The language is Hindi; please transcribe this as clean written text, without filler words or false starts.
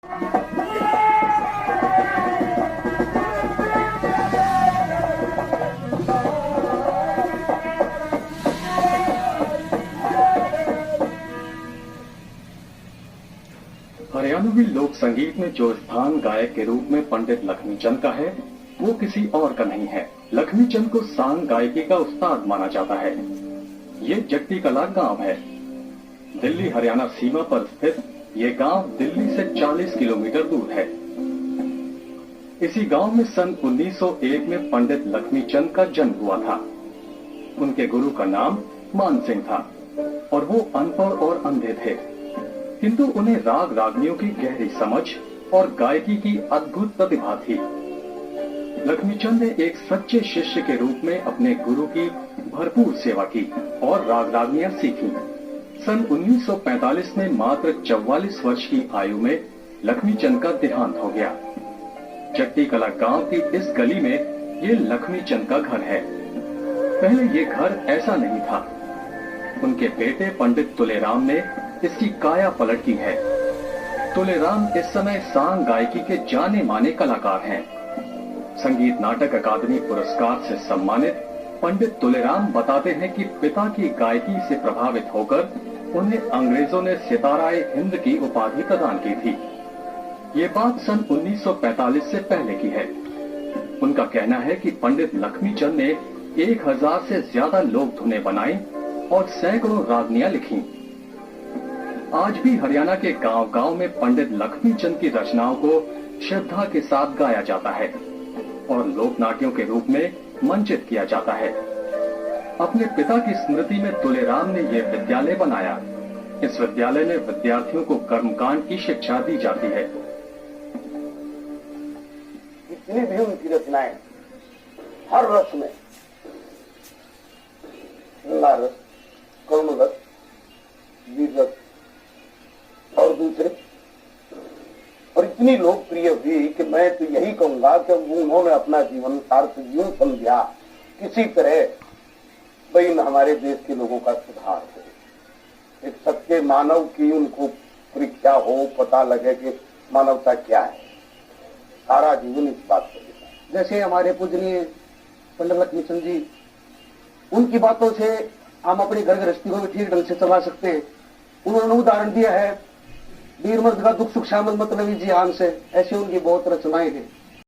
हरियाणवी लोक संगीत में जो स्थान गायक के रूप में पंडित लक्ष्मीचंद का है, वो किसी और का नहीं है। लक्ष्मीचंद को सांग गायकी का उस्ताद माना जाता है। ये जट्टी कला गांव है। दिल्ली हरियाणा सीमा पर स्थित ये गांव दिल्ली से 40 किलोमीटर दूर है। इसी गांव में सन 1901 में पंडित लक्ष्मीचंद का जन्म हुआ था। उनके गुरु का नाम मान सिंह था और वो अनपढ़ और अंधे थे, किंतु उन्हें राग रागनियों की गहरी समझ और गायकी की अद्भुत प्रतिभा थी। लक्ष्मीचंद ने एक सच्चे शिष्य के रूप में अपने गुरु की भरपूर सेवा की और राग रागनियां सीखी। सन 1945 में मात्र 44 वर्ष की आयु में लक्ष्मीचंद का देहांत हो गया। जट्टी कला गांव की इस गली में ये लक्ष्मीचंद का घर है। पहले ये घर ऐसा नहीं था। उनके बेटे पंडित तुलेराम ने इसकी काया पलट की है। तुलेराम इस समय सांग गायकी के जाने माने कलाकार हैं। संगीत नाटक अकादमी पुरस्कार से सम्मानित पंडित तुलेराम बताते हैं कि पिता की गायकी से प्रभावित होकर उन्हें अंग्रेजों ने सिताराए हिंद की उपाधि प्रदान की थी। ये बात सन 1945 से पहले की है। उनका कहना है कि पंडित लक्ष्मीचंद ने 1000 से ज्यादा लोक धुनें बनाई और सैकड़ों रागनियां लिखी। आज भी हरियाणा के गांव-गांव में पंडित लक्ष्मीचंद की रचनाओं को श्रद्धा के साथ गाया जाता है और लोक नाट्यों के रूप में मंचित किया जाता है। अपने पिता की स्मृति में तुलेराम ने यह विद्यालय बनाया। इस विद्यालय में विद्यार्थियों को कर्मकांड की शिक्षा दी जाती है। जितनी भी उनकी रचनाएं हर रस में, रस, करुण रस, वीर रस और दूसरे, और इतनी लोकप्रिय हुई कि मैं तो यही कहूंगा कि उन्होंने अपना जीवन सार्थक यूं समझा किसी तरह भाई हमारे देश के लोगों का सुधार हो, एक सच्चे मानव की उनको परीक्षा हो, पता लगे कि मानवता क्या है। सारा जीवन इस बात पर देता है। जैसे हमारे पूजनीय पंडित लक्ष्मीचंद जी, उनकी बातों से हम अपनी घर गृहस्थी को भी ठीक ढंग से चला सकते हैं। उन्होंने उदाहरण दिया है वीर मर्द का दुख सुख शामिल मतलब जी आन से, ऐसी उनकी बहुत रचनाएं हैं।